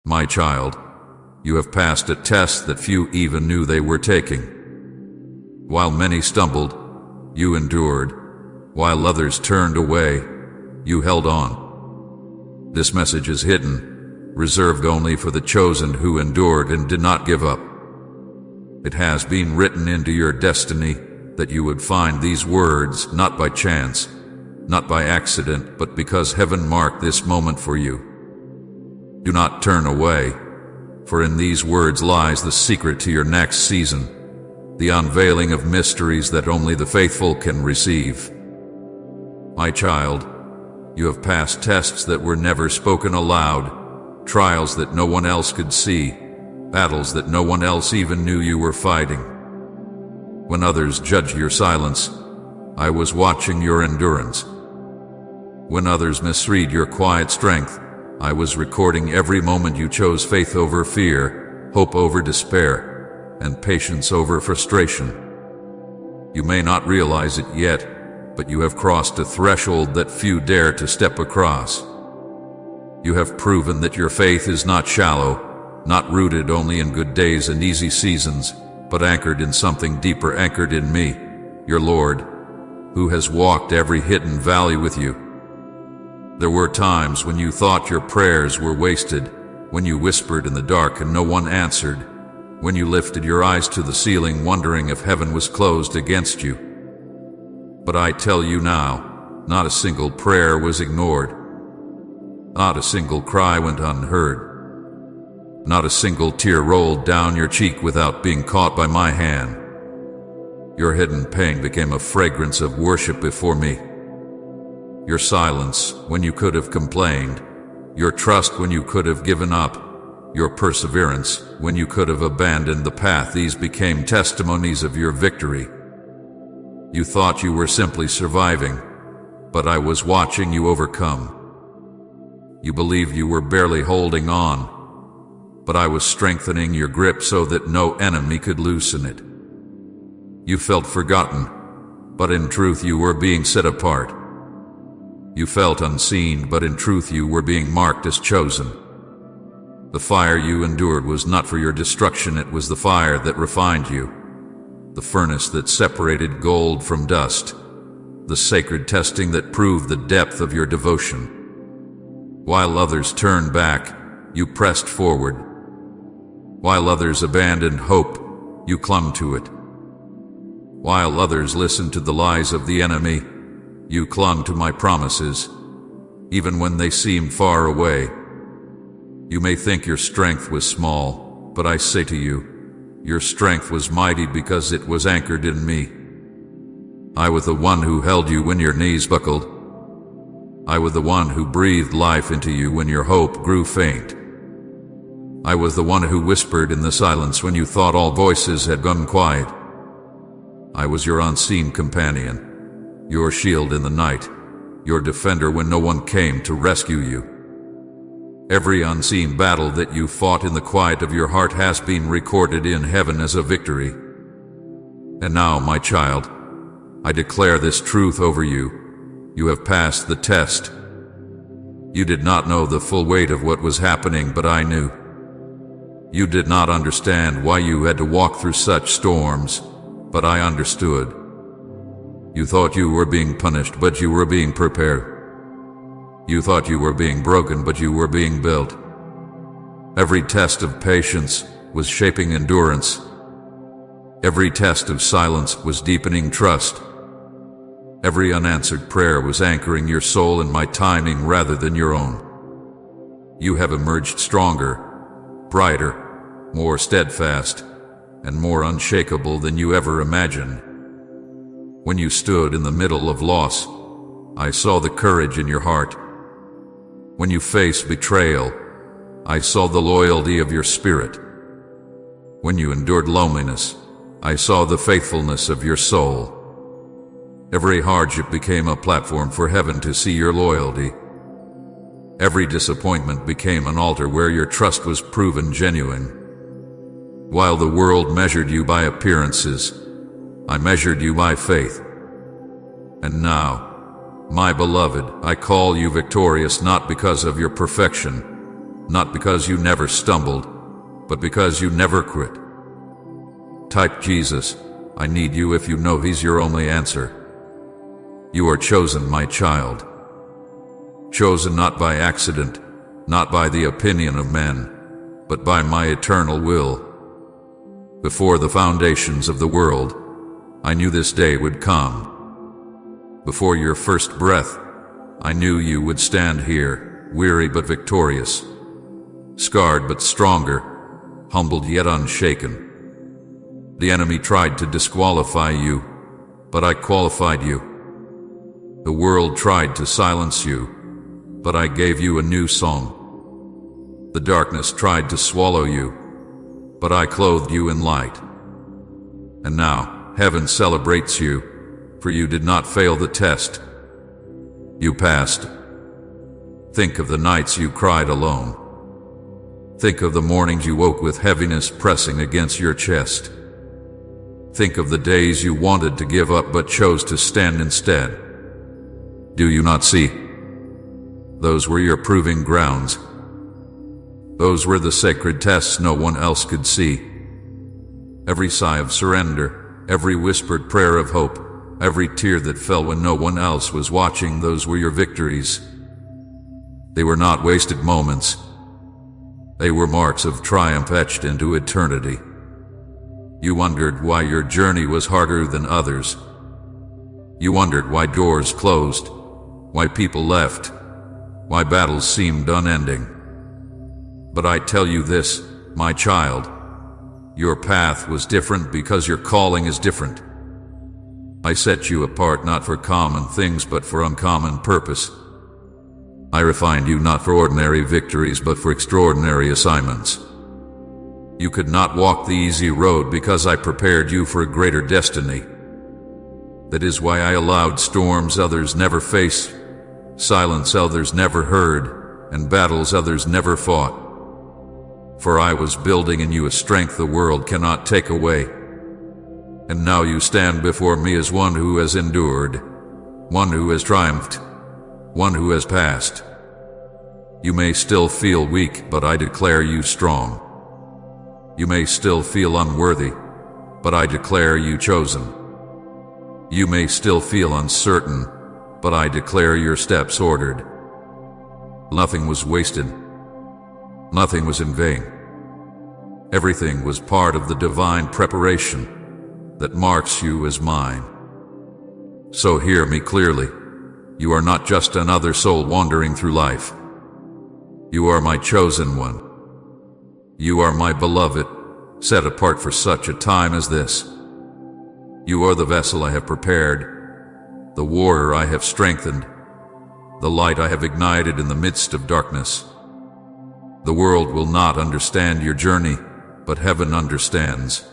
My child, you have passed a test that few even knew they were taking. While many stumbled, you endured. While others turned away, you held on. This message is hidden, reserved only for the chosen who endured and did not give up. It has been written into your destiny that you would find these words not by chance, not by accident, but because heaven marked this moment for you. Do not turn away, for in these words lies the secret to your next season, the unveiling of mysteries that only the faithful can receive. My child, you have passed tests that were never spoken aloud, trials that no one else could see, battles that no one else even knew you were fighting. When others judged your silence, I was watching your endurance. When others misread your quiet strength, I was recording every moment you chose faith over fear, hope over despair, and patience over frustration. You may not realize it yet, but you have crossed a threshold that few dare to step across. You have proven that your faith is not shallow, not rooted only in good days and easy seasons, but anchored in something deeper, anchored in me, your Lord, who has walked every hidden valley with you. There were times when you thought your prayers were wasted, when you whispered in the dark and no one answered, when you lifted your eyes to the ceiling wondering if heaven was closed against you. But I tell you now, not a single prayer was ignored. Not a single cry went unheard. Not a single tear rolled down your cheek without being caught by my hand. Your hidden pain became a fragrance of worship before me. Your silence when you could have complained, your trust when you could have given up, your perseverance when you could have abandoned the path, these became testimonies of your victory. You thought you were simply surviving, but I was watching you overcome. You believed you were barely holding on, but I was strengthening your grip so that no enemy could loosen it. You felt forgotten, but in truth you were being set apart. You felt unseen, but in truth you were being marked as chosen. The fire you endured was not for your destruction, it was the fire that refined you, the furnace that separated gold from dust, the sacred testing that proved the depth of your devotion. While others turned back, you pressed forward. While others abandoned hope, you clung to it. While others listened to the lies of the enemy, you clung to my promises, even when they seemed far away. You may think your strength was small, but I say to you, your strength was mighty because it was anchored in me. I was the one who held you when your knees buckled. I was the one who breathed life into you when your hope grew faint. I was the one who whispered in the silence when you thought all voices had gone quiet. I was your unseen companion, your shield in the night, your defender when no one came to rescue you. Every unseen battle that you fought in the quiet of your heart has been recorded in heaven as a victory. And now, my child, I declare this truth over you. You have passed the test. You did not know the full weight of what was happening, but I knew. You did not understand why you had to walk through such storms, but I understood. You thought you were being punished, but you were being prepared. You thought you were being broken, but you were being built. Every test of patience was shaping endurance. Every test of silence was deepening trust. Every unanswered prayer was anchoring your soul in my timing rather than your own. You have emerged stronger, brighter, more steadfast, and more unshakable than you ever imagined. When you stood in the middle of loss, I saw the courage in your heart. When you faced betrayal, I saw the loyalty of your spirit. When you endured loneliness, I saw the faithfulness of your soul. Every hardship became a platform for heaven to see your loyalty. Every disappointment became an altar where your trust was proven genuine. While the world measured you by appearances, I measured you by faith. And now, my beloved, I call you victorious not because of your perfection, Not because you never stumbled, but because you never quit. Type Jesus, I need you if you know He's your only answer. You are chosen, my child. Chosen not by accident, not by the opinion of men, but by my eternal will. Before the foundations of the world, I knew this day would come. Before your first breath, I knew you would stand here, weary but victorious, scarred but stronger, humbled yet unshaken. The enemy tried to disqualify you, but I qualified you. The world tried to silence you, but I gave you a new song. The darkness tried to swallow you, but I clothed you in light. And now heaven celebrates you, for you did not fail the test. You passed. Think of the nights you cried alone. Think of the mornings you woke with heaviness pressing against your chest. Think of the days you wanted to give up but chose to stand instead. Do you not see? Those were your proving grounds. Those were the sacred tests no one else could see. Every sigh of surrender, every whispered prayer of hope, every tear that fell when no one else was watching, those were your victories. They were not wasted moments. They were marks of triumph etched into eternity. You wondered why your journey was harder than others. You wondered why doors closed, why people left, why battles seemed unending. But I tell you this, my child, your path was different because your calling is different. I set you apart not for common things but for uncommon purpose. I refined you not for ordinary victories but for extraordinary assignments. You could not walk the easy road because I prepared you for a greater destiny. That is why I allowed storms others never faced, silence others never heard, and battles others never fought. For I was building in you a strength the world cannot take away. And now you stand before me as one who has endured, one who has triumphed, one who has passed. You may still feel weak, but I declare you strong. You may still feel unworthy, but I declare you chosen. You may still feel uncertain, but I declare your steps ordered. Nothing was wasted. Nothing was in vain. Everything was part of the divine preparation that marks you as mine. So hear me clearly. You are not just another soul wandering through life. You are my chosen one. You are my beloved, set apart for such a time as this. You are the vessel I have prepared, the warrior I have strengthened, the light I have ignited in the midst of darkness. The world will not understand your journey, but heaven understands.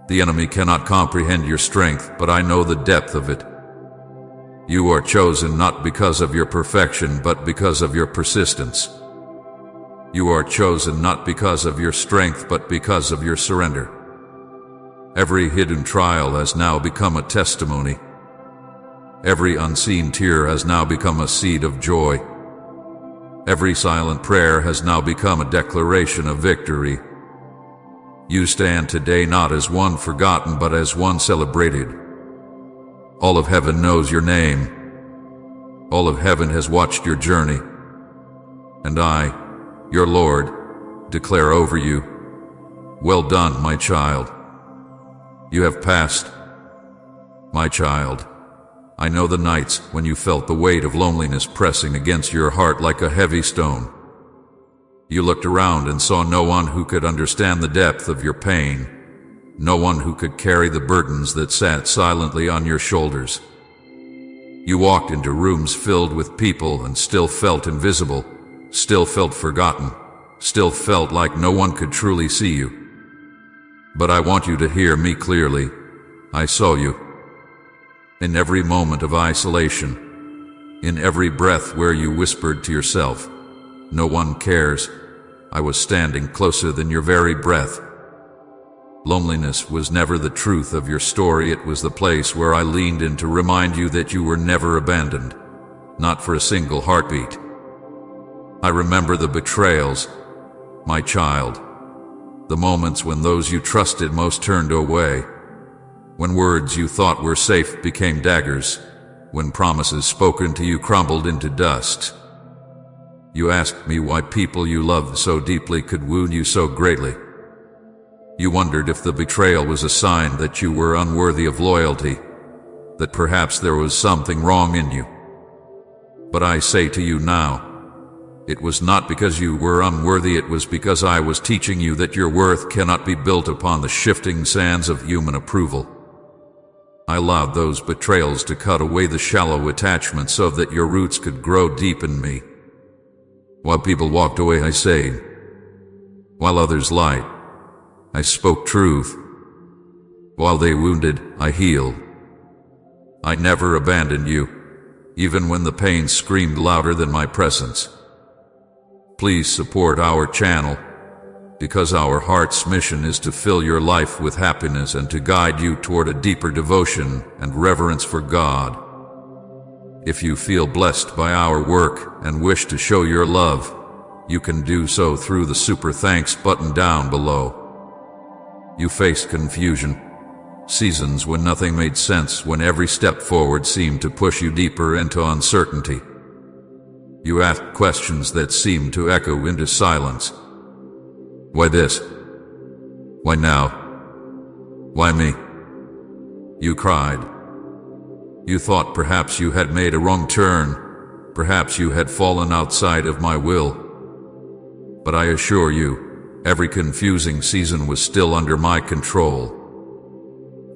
The enemy cannot comprehend your strength, but I know the depth of it. You are chosen not because of your perfection, but because of your persistence. You are chosen not because of your strength, but because of your surrender. Every hidden trial has now become a testimony. Every unseen tear has now become a seed of joy. Every silent prayer has now become a declaration of victory. You stand today not as one forgotten, but as one celebrated. All of heaven knows your name. All of heaven has watched your journey. And I, your Lord, declare over you, well done, my child. You have passed. My child, I know the nights when you felt the weight of loneliness pressing against your heart like a heavy stone. You looked around and saw no one who could understand the depth of your pain, no one who could carry the burdens that sat silently on your shoulders. You walked into rooms filled with people and still felt invisible, still felt forgotten, still felt like no one could truly see you. But I want you to hear me clearly. I saw you. In every moment of isolation, in every breath where you whispered to yourself, no one cares, I was standing closer than your very breath. Loneliness was never the truth of your story, it was the place where I leaned in to remind you that you were never abandoned, not for a single heartbeat. I remember the betrayals, my child. The moments when those you trusted most turned away. When words you thought were safe became daggers. When promises spoken to you crumbled into dust. You asked me why people you loved so deeply could wound you so greatly. You wondered if the betrayal was a sign that you were unworthy of loyalty, that perhaps there was something wrong in you. But I say to you now, it was not because you were unworthy, it was because I was teaching you that your worth cannot be built upon the shifting sands of human approval. I allowed those betrayals to cut away the shallow attachment so that your roots could grow deep in me. While people walked away, I stayed. While others lied, I spoke truth. While they wounded, I healed. I never abandoned you, even when the pain screamed louder than my presence. Please support our channel, because our heart's mission is to fill your life with happiness and to guide you toward a deeper devotion and reverence for God. If you feel blessed by our work and wish to show your love, you can do so through the Super Thanks button down below. You faced confusion, seasons when nothing made sense, when every step forward seemed to push you deeper into uncertainty. You asked questions that seemed to echo into silence. Why this? Why now? Why me? You cried. You thought perhaps you had made a wrong turn, perhaps you had fallen outside of my will. But I assure you, every confusing season was still under my control.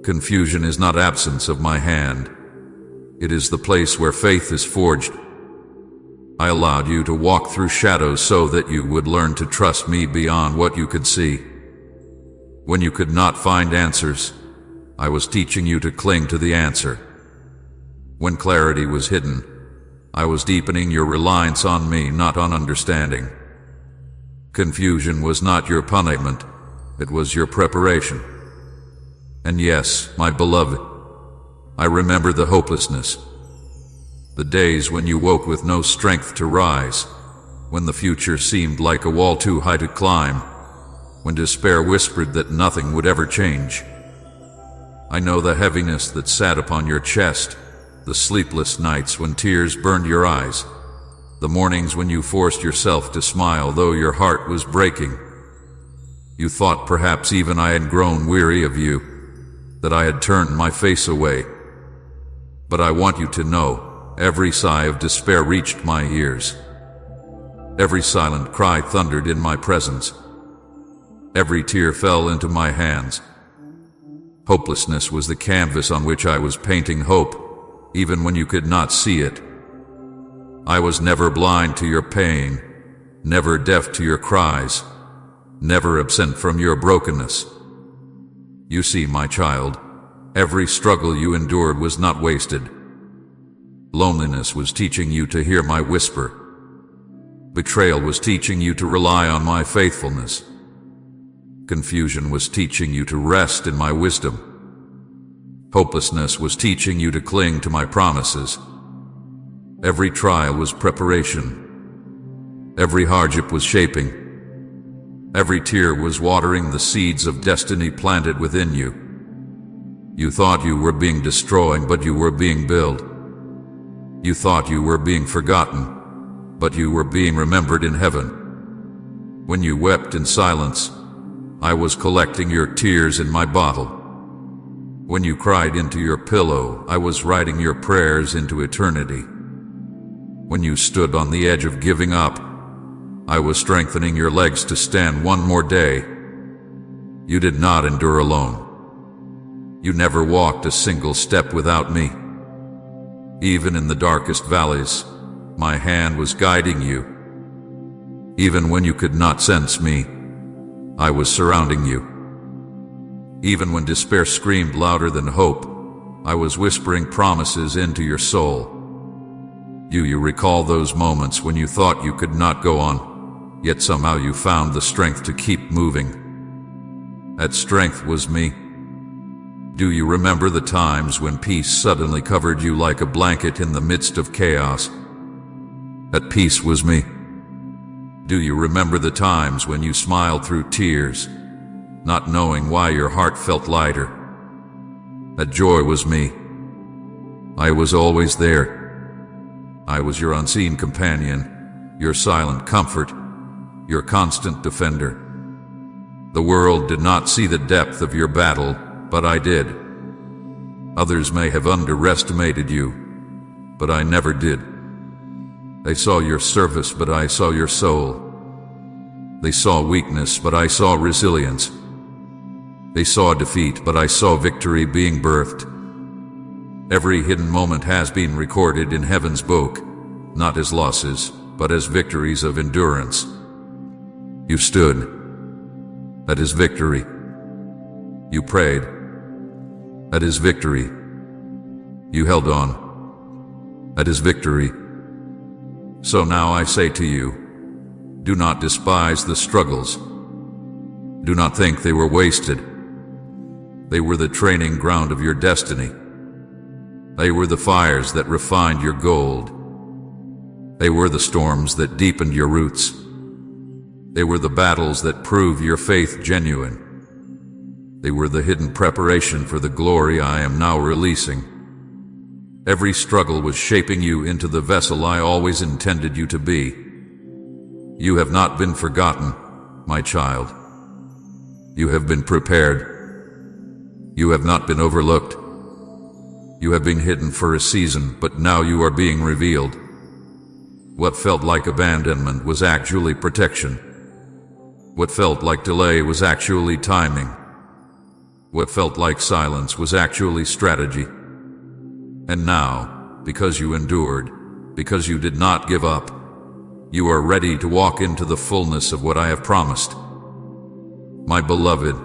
Confusion is not absence of my hand. It is the place where faith is forged. I allowed you to walk through shadows so that you would learn to trust me beyond what you could see. When you could not find answers, I was teaching you to cling to the answer. When clarity was hidden, I was deepening your reliance on me, not on understanding. Confusion was not your punishment, it was your preparation. And yes, my beloved, I remember the hopelessness. The days when you woke with no strength to rise, when the future seemed like a wall too high to climb, when despair whispered that nothing would ever change. I know the heaviness that sat upon your chest, the sleepless nights when tears burned your eyes, the mornings when you forced yourself to smile though your heart was breaking. You thought perhaps even I had grown weary of you, that I had turned my face away. But I want you to know, every sigh of despair reached my ears. Every silent cry thundered in my presence. Every tear fell into my hands. Hopelessness was the canvas on which I was painting hope, even when you could not see it. I was never blind to your pain, never deaf to your cries, never absent from your brokenness. You see, my child, every struggle you endured was not wasted. Loneliness was teaching you to hear my whisper. Betrayal was teaching you to rely on my faithfulness. Confusion was teaching you to rest in my wisdom. Hopelessness was teaching you to cling to my promises. Every trial was preparation. Every hardship was shaping. Every tear was watering the seeds of destiny planted within you. You thought you were being destroyed, but you were being built. You thought you were being forgotten, but you were being remembered in heaven. When you wept in silence, I was collecting your tears in my bottle. When you cried into your pillow, I was writing your prayers into eternity. When you stood on the edge of giving up, I was strengthening your legs to stand one more day. You did not endure alone. You never walked a single step without me. Even in the darkest valleys, my hand was guiding you. Even when you could not sense me, I was surrounding you. Even when despair screamed louder than hope, I was whispering promises into your soul. You recall those moments when you thought you could not go on, yet somehow you found the strength to keep moving. That strength was me. Do you remember the times when peace suddenly covered you like a blanket in the midst of chaos? That peace was me. Do you remember the times when you smiled through tears, not knowing why your heart felt lighter? That joy was me. I was always there. I was your unseen companion, your silent comfort, your constant defender. The world did not see the depth of your battle, but I did. Others may have underestimated you, but I never did. They saw your surface, but I saw your soul. They saw weakness, but I saw resilience. They saw defeat, but I saw victory being birthed. Every hidden moment has been recorded in heaven's book, not as losses, but as victories of endurance. You stood. That is victory. You prayed. That is victory. You held on. That is victory. So now I say to you, do not despise the struggles. Do not think they were wasted. They were the training ground of your destiny. They were the fires that refined your gold. They were the storms that deepened your roots. They were the battles that proved your faith genuine. They were the hidden preparation for the glory I am now releasing. Every struggle was shaping you into the vessel I always intended you to be. You have not been forgotten, my child. You have been prepared. You have not been overlooked. You have been hidden for a season, but now you are being revealed. What felt like abandonment was actually protection. What felt like delay was actually timing. What felt like silence was actually strategy. And now, because you endured, because you did not give up, you are ready to walk into the fullness of what I have promised. My beloved,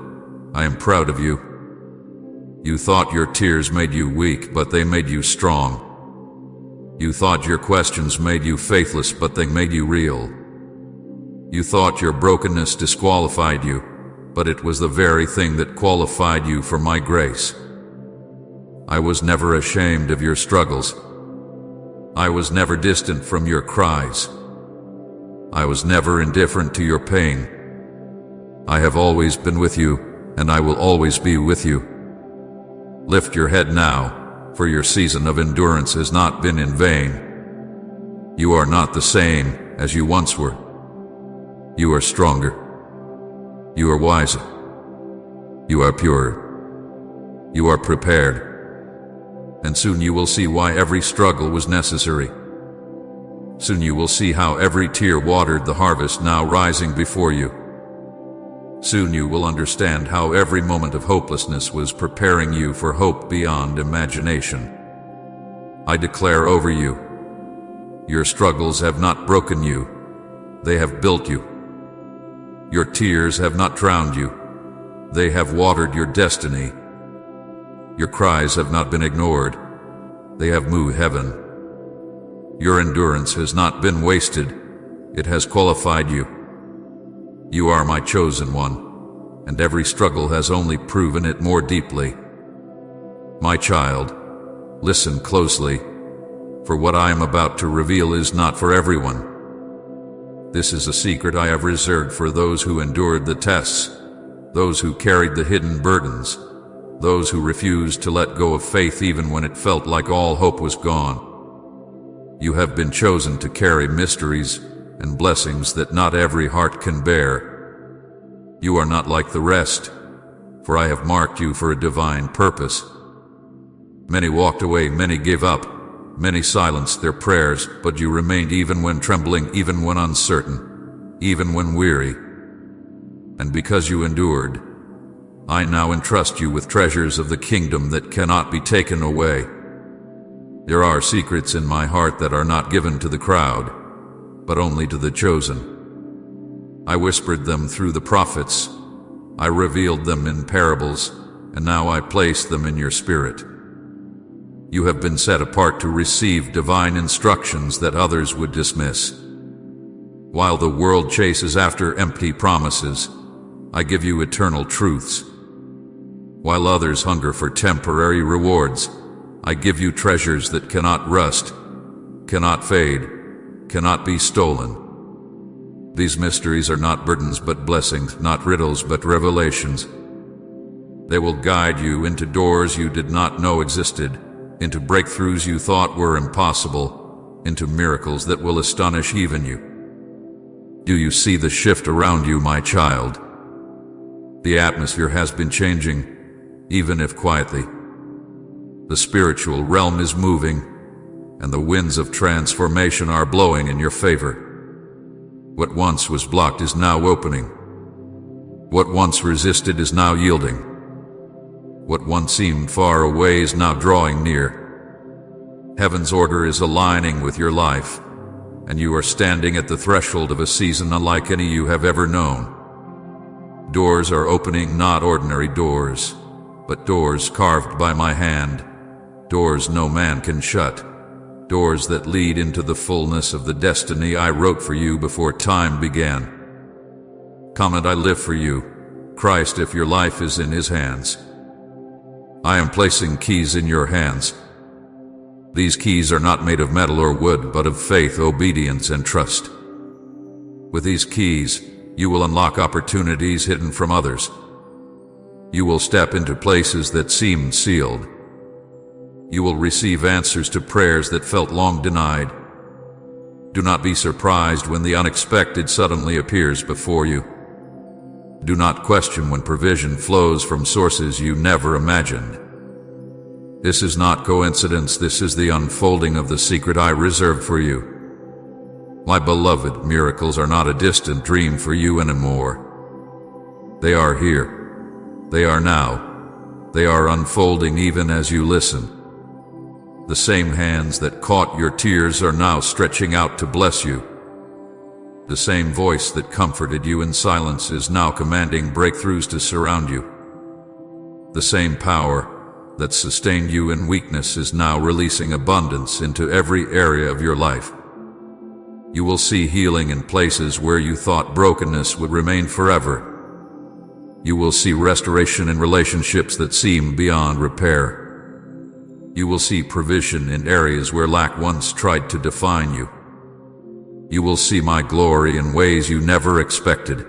I am proud of you. You thought your tears made you weak, but they made you strong. You thought your questions made you faithless, but they made you real. You thought your brokenness disqualified you, but it was the very thing that qualified you for my grace. I was never ashamed of your struggles. I was never distant from your cries. I was never indifferent to your pain. I have always been with you, and I will always be with you. Lift your head now, for your season of endurance has not been in vain. You are not the same as you once were. You are stronger. You are wiser. You are purer. You are prepared. And soon you will see why every struggle was necessary. Soon you will see how every tear watered the harvest now rising before you. Soon you will understand how every moment of hopelessness was preparing you for hope beyond imagination. I declare over you, your struggles have not broken you, they have built you. Your tears have not drowned you, they have watered your destiny. Your cries have not been ignored, they have moved heaven. Your endurance has not been wasted, it has qualified you. You are my chosen one, and every struggle has only proven it more deeply. My child, listen closely, for what I am about to reveal is not for everyone. This is a secret I have reserved for those who endured the tests, those who carried the hidden burdens, those who refused to let go of faith even when it felt like all hope was gone. You have been chosen to carry mysteries and blessings that not every heart can bear. You are not like the rest, for I have marked you for a divine purpose. Many walked away, many gave up, many silenced their prayers, but you remained even when trembling, even when uncertain, even when weary. And because you endured, I now entrust you with treasures of the kingdom that cannot be taken away. There are secrets in my heart that are not given to the crowd, but only to the chosen. I whispered them through the prophets. I revealed them in parables, and now I place them in your spirit. You have been set apart to receive divine instructions that others would dismiss. While the world chases after empty promises, I give you eternal truths. While others hunger for temporary rewards, I give you treasures that cannot rust, cannot fade, cannot be stolen. These mysteries are not burdens but blessings, not riddles but revelations. They will guide you into doors you did not know existed, into breakthroughs you thought were impossible, into miracles that will astonish even you. Do you see the shift around you, my child? The atmosphere has been changing, even if quietly. The spiritual realm is moving, and the winds of transformation are blowing in your favor. What once was blocked is now opening. What once resisted is now yielding. What once seemed far away is now drawing near. Heaven's order is aligning with your life, and you are standing at the threshold of a season unlike any you have ever known. Doors are opening, not ordinary doors, but doors carved by my hand, doors no man can shut, doors that lead into the fullness of the destiny I wrote for you before time began. Come and I live for you, Christ, if your life is in His hands. I am placing keys in your hands. These keys are not made of metal or wood, but of faith, obedience, and trust. With these keys, you will unlock opportunities hidden from others. You will step into places that seemed sealed. You will receive answers to prayers that felt long denied. Do not be surprised when the unexpected suddenly appears before you. Do not question when provision flows from sources you never imagined. This is not coincidence, this is the unfolding of the secret I reserved for you. My beloved, miracles are not a distant dream for you anymore. They are here. They are now. They are unfolding even as you listen. The same hands that caught your tears are now stretching out to bless you. The same voice that comforted you in silence is now commanding breakthroughs to surround you. The same power that sustained you in weakness is now releasing abundance into every area of your life. You will see healing in places where you thought brokenness would remain forever. You will see restoration in relationships that seem beyond repair. You will see provision in areas where lack once tried to define you. You will see my glory in ways you never expected.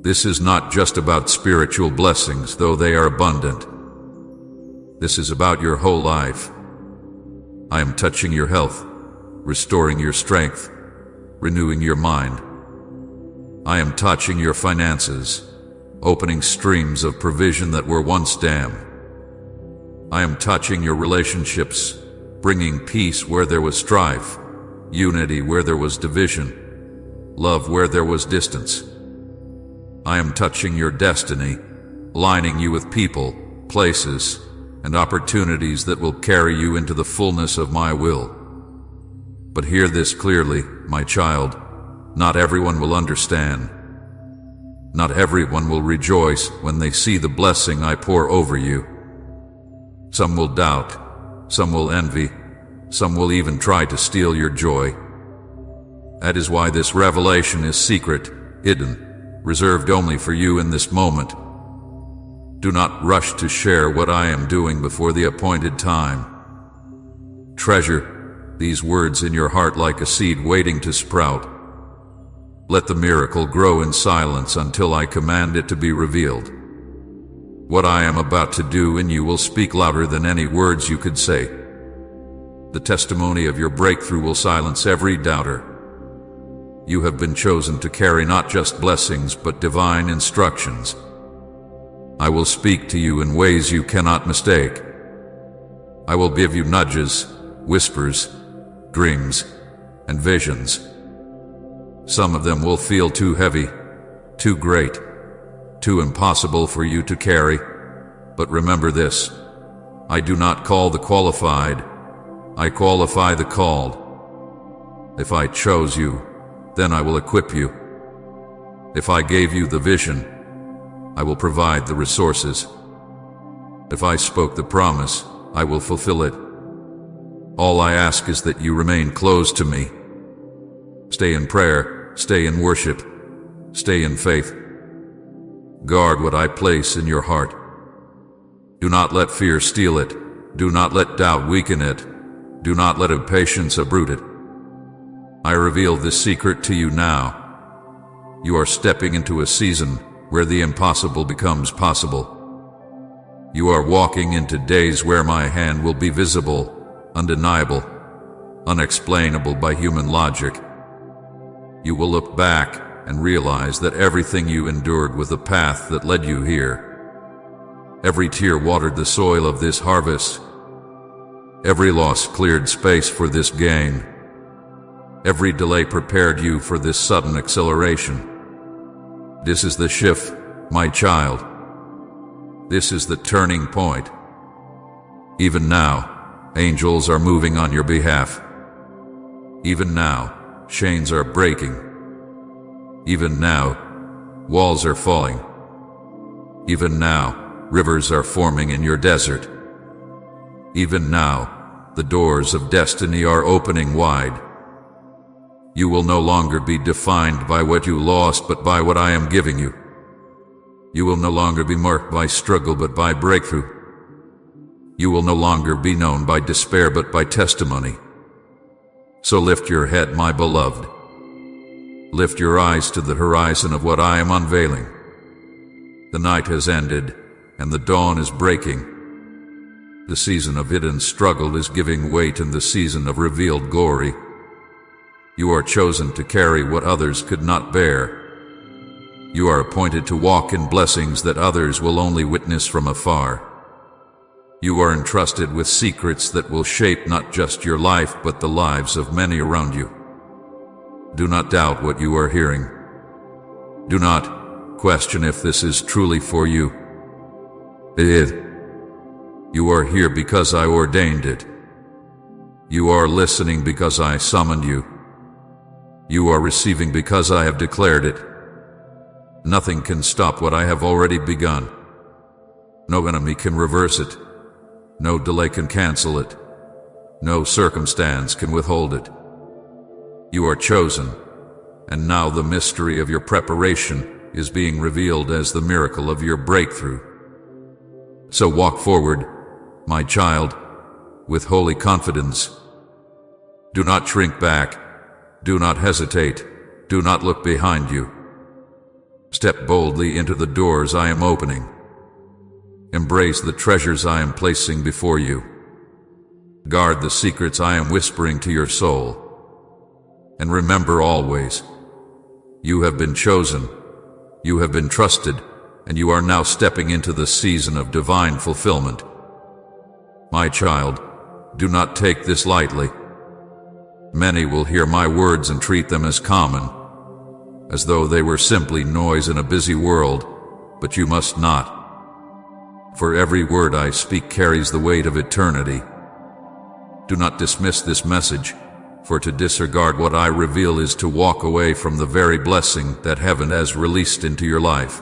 This is not just about spiritual blessings, though they are abundant. This is about your whole life. I am touching your health, restoring your strength, renewing your mind. I am touching your finances, opening streams of provision that were once dammed. I am touching your relationships, bringing peace where there was strife, unity where there was division, love where there was distance. I am touching your destiny, aligning you with people, places, and opportunities that will carry you into the fullness of my will. But hear this clearly, my child, not everyone will understand. Not everyone will rejoice when they see the blessing I pour over you. Some will doubt, some will envy, some will even try to steal your joy. That is why this revelation is secret, hidden, reserved only for you in this moment. Do not rush to share what I am doing before the appointed time. Treasure these words in your heart like a seed waiting to sprout. Let the miracle grow in silence until I command it to be revealed. What I am about to do in you will speak louder than any words you could say. The testimony of your breakthrough will silence every doubter. You have been chosen to carry not just blessings but divine instructions. I will speak to you in ways you cannot mistake. I will give you nudges, whispers, dreams, and visions. Some of them will feel too heavy, too great, too impossible for you to carry. But remember this, I do not call the qualified, I qualify the called. If I chose you, then I will equip you. If I gave you the vision, I will provide the resources. If I spoke the promise, I will fulfill it. All I ask is that you remain close to me. Stay in prayer, stay in worship, stay in faith. Guard what I place in your heart. Do not let fear steal it. Do not let doubt weaken it. Do not let impatience uproot it. I reveal this secret to you now, You are stepping into a season where the impossible becomes possible. You are walking into days where my hand will be visible, undeniable, unexplainable by human logic. You will look back and realize that everything you endured was the path that led you here. Every tear watered the soil of this harvest. Every loss cleared space for this gain. Every delay prepared you for this sudden acceleration. This is the shift, my child. This is the turning point. Even now, angels are moving on your behalf. Even now, chains are breaking. Even now, walls are falling. Even now, rivers are forming in your desert. Even now, the doors of destiny are opening wide. You will no longer be defined by what you lost, but by what I am giving you. You will no longer be marked by struggle, but by breakthrough. You will no longer be known by despair, but by testimony. So lift your head, my beloved. Lift your eyes to the horizon of what I am unveiling. The night has ended, and the dawn is breaking. The season of hidden struggle is giving weight in the season of revealed glory. You are chosen to carry what others could not bear. You are appointed to walk in blessings that others will only witness from afar. You are entrusted with secrets that will shape not just your life, but the lives of many around you. Do not doubt what you are hearing. Do not question if this is truly for you. It is. You are here because I ordained it. You are listening because I summoned you. You are receiving because I have declared it. Nothing can stop what I have already begun. No enemy can reverse it. No delay can cancel it. No circumstance can withhold it. You are chosen, and now the mystery of your preparation is being revealed as the miracle of your breakthrough. So walk forward, my child, with holy confidence. Do not shrink back. Do not hesitate. Do not look behind you. Step boldly into the doors I am opening. Embrace the treasures I am placing before you. Guard the secrets I am whispering to your soul. And remember always, you have been chosen, you have been trusted, and you are now stepping into the season of divine fulfillment. My child, do not take this lightly. Many will hear my words and treat them as common, as though they were simply noise in a busy world, but you must not. For every word I speak carries the weight of eternity. Do not dismiss this message, for to disregard what I reveal is to walk away from the very blessing that heaven has released into your life.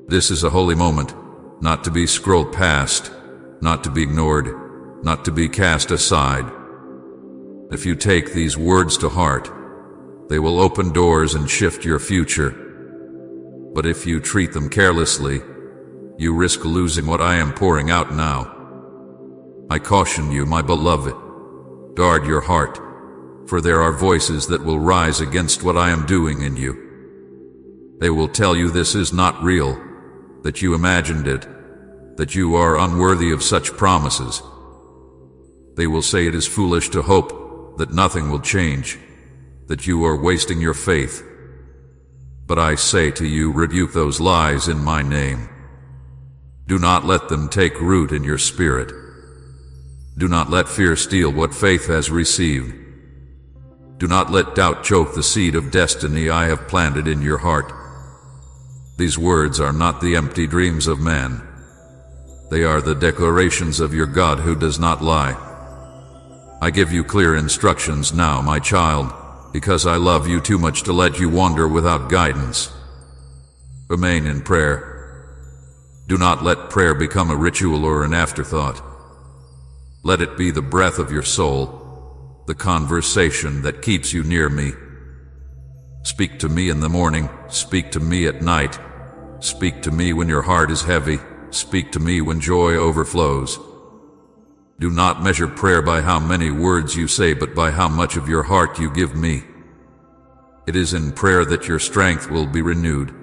This is a holy moment, not to be scrolled past, not to be ignored, not to be cast aside. If you take these words to heart, they will open doors and shift your future. But if you treat them carelessly, you risk losing what I am pouring out now. I caution you, my beloved, guard your heart, for there are voices that will rise against what I am doing in you. They will tell you this is not real, that you imagined it, that you are unworthy of such promises. They will say it is foolish to hope that nothing will change, that you are wasting your faith. But I say to you, rebuke those lies in my name. Do not let them take root in your spirit. Do not let fear steal what faith has received. Do not let doubt choke the seed of destiny I have planted in your heart. These words are not the empty dreams of man. They are the declarations of your God who does not lie. I give you clear instructions now, my child, because I love you too much to let you wander without guidance. Remain in prayer. Do not let prayer become a ritual or an afterthought. Let it be the breath of your soul, the conversation that keeps you near me. Speak to me in the morning, speak to me at night, speak to me when your heart is heavy, speak to me when joy overflows. Do not measure prayer by how many words you say, but by how much of your heart you give me. It is in prayer that your strength will be renewed,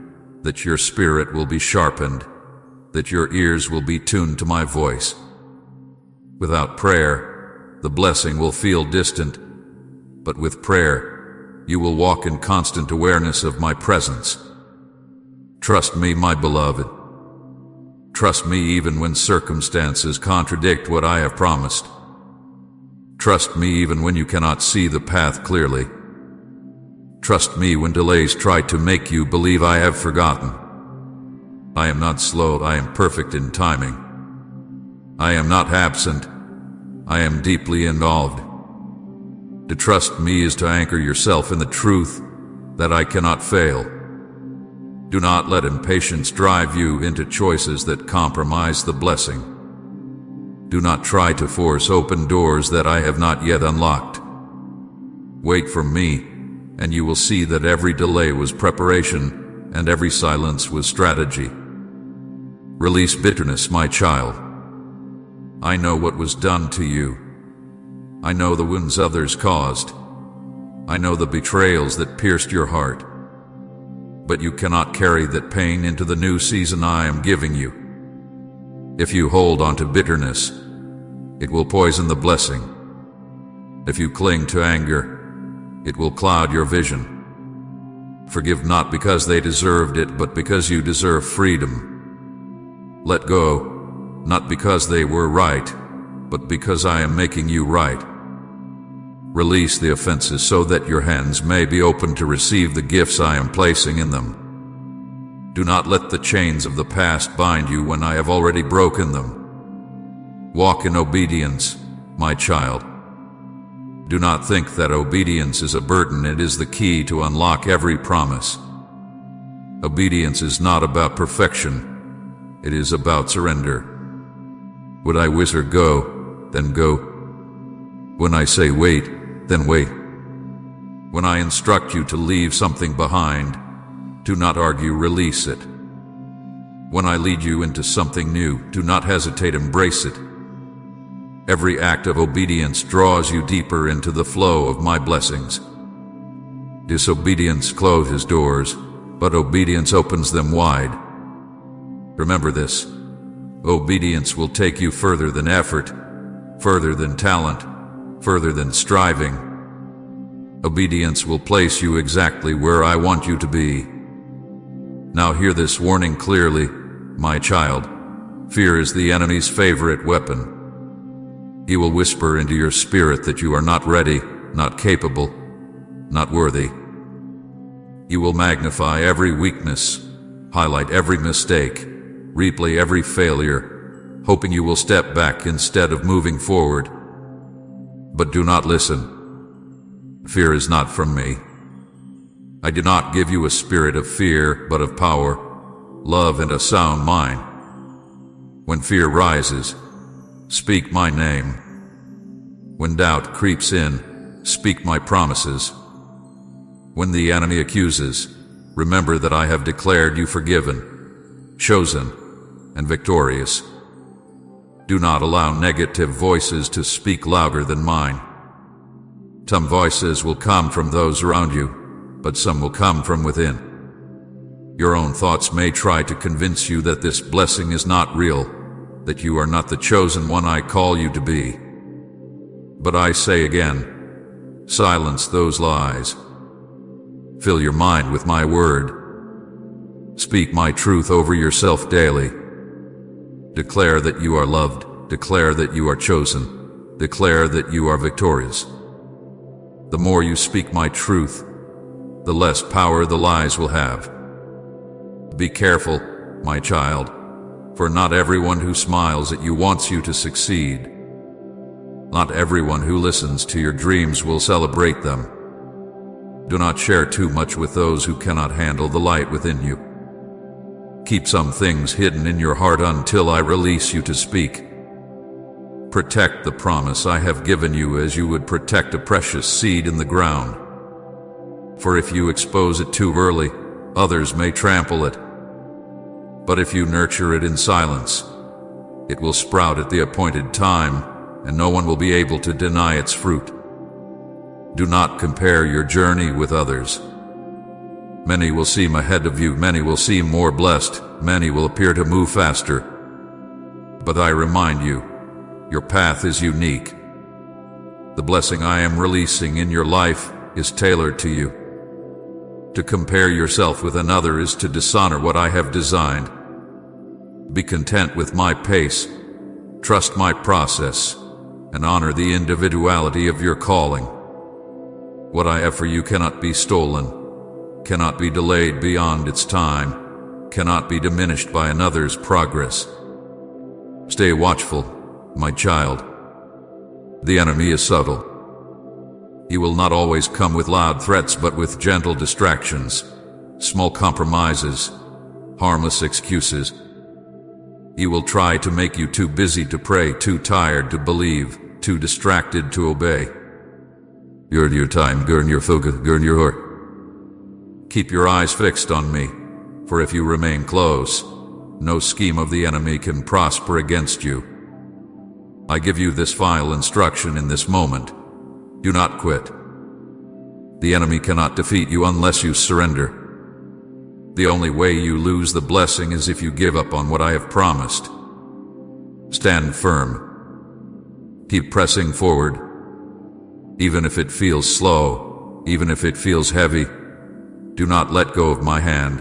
that your spirit will be sharpened, that your ears will be tuned to my voice. Without prayer, the blessing will feel distant, but with prayer, you will walk in constant awareness of my presence. Trust me, my beloved. Trust me even when circumstances contradict what I have promised. Trust me even when you cannot see the path clearly. Trust me when delays try to make you believe I have forgotten. I am not slow, I am perfect in timing. I am not absent, I am deeply involved. To trust me is to anchor yourself in the truth that I cannot fail. Do not let impatience drive you into choices that compromise the blessing. Do not try to force open doors that I have not yet unlocked. Wait for me, and you will see that every delay was preparation, and every silence was strategy. Release bitterness, my child. I know what was done to you. I know the wounds others caused. I know the betrayals that pierced your heart. But you cannot carry that pain into the new season I am giving you. If you hold on to bitterness, it will poison the blessing. If you cling to anger, it will cloud your vision. Forgive not because they deserved it, but because you deserve freedom. Let go, not because they were right, but because I am making you right. Release the offenses so that your hands may be open to receive the gifts I am placing in them. Do not let the chains of the past bind you when I have already broken them. Walk in obedience, my child. Do not think that obedience is a burden, it is the key to unlock every promise. Obedience is not about perfection, it is about surrender. Would I whisper go, then go. When I say wait, then wait. When I instruct you to leave something behind, do not argue, release it. When I lead you into something new, do not hesitate, embrace it. Every act of obedience draws you deeper into the flow of my blessings. Disobedience closes doors, but obedience opens them wide. Remember this. Obedience will take you further than effort, further than talent, further than striving. Obedience will place you exactly where I want you to be. Now hear this warning clearly, my child. Fear is the enemy's favorite weapon. He will whisper into your spirit that you are not ready, not capable, not worthy. He will magnify every weakness, highlight every mistake, replay every failure, hoping you will step back instead of moving forward. But do not listen. Fear is not from me. I do not give you a spirit of fear, but of power, love, and a sound mind. When fear rises, speak my name. When doubt creeps in, speak my promises. When the enemy accuses, remember that I have declared you forgiven, chosen, and victorious. Do not allow negative voices to speak louder than mine. Some voices will come from those around you, but some will come from within. Your own thoughts may try to convince you that this blessing is not real, that you are not the chosen one I call you to be. But I say again, silence those lies. Fill your mind with my word. Speak my truth over yourself daily. Declare that you are loved. Declare that you are chosen. Declare that you are victorious. The more you speak my truth, the less power the lies will have. Be careful, my child, for not everyone who smiles at you wants you to succeed. Not everyone who listens to your dreams will celebrate them. Do not share too much with those who cannot handle the light within you. Keep some things hidden in your heart until I release you to speak. Protect the promise I have given you as you would protect a precious seed in the ground. For if you expose it too early, others may trample it. But if you nurture it in silence, it will sprout at the appointed time, and no one will be able to deny its fruit. Do not compare your journey with others. Many will seem ahead of you, many will seem more blessed, many will appear to move faster. But I remind you, your path is unique. The blessing I am releasing in your life is tailored to you. To compare yourself with another is to dishonor what I have designed. Be content with my pace, trust my process, and honor the individuality of your calling. What I have for you cannot be stolen, cannot be delayed beyond its time, cannot be diminished by another's progress. Stay watchful, my child. The enemy is subtle. He will not always come with loud threats, but with gentle distractions, small compromises, harmless excuses. He will try to make you too busy to pray, too tired to believe, too distracted to obey. Gird your time, gird your focus, gird your heart. Keep your eyes fixed on me, for if you remain close, no scheme of the enemy can prosper against you. I give you this final instruction in this moment. Do not quit. The enemy cannot defeat you unless you surrender. The only way you lose the blessing is if you give up on what I have promised. Stand firm. Keep pressing forward. Even if it feels slow, even if it feels heavy, do not let go of my hand.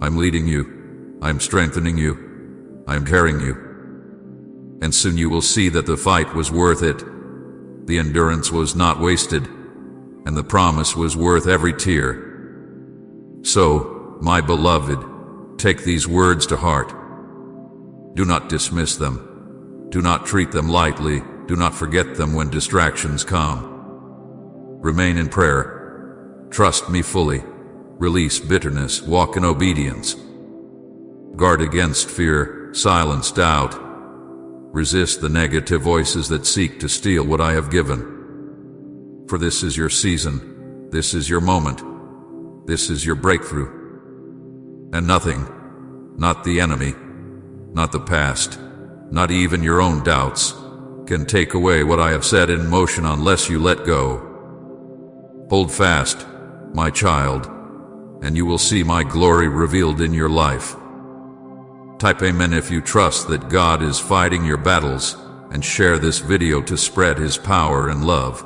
I'm leading you. I'm strengthening you. I'm carrying you. And soon you will see that the fight was worth it. The endurance was not wasted, and the promise was worth every tear. So, my beloved, take these words to heart. Do not dismiss them. Do not treat them lightly. Do not forget them when distractions come. Remain in prayer. Trust me fully. Release bitterness. Walk in obedience. Guard against fear. Silence doubt. Resist the negative voices that seek to steal what I have given. For this is your season. This is your moment. This is your breakthrough. And nothing, not the enemy, not the past, not even your own doubts, can take away what I have set in motion unless you let go. Hold fast, my child, and you will see my glory revealed in your life. Type Amen if you trust that God is fighting your battles, and share this video to spread His power and love.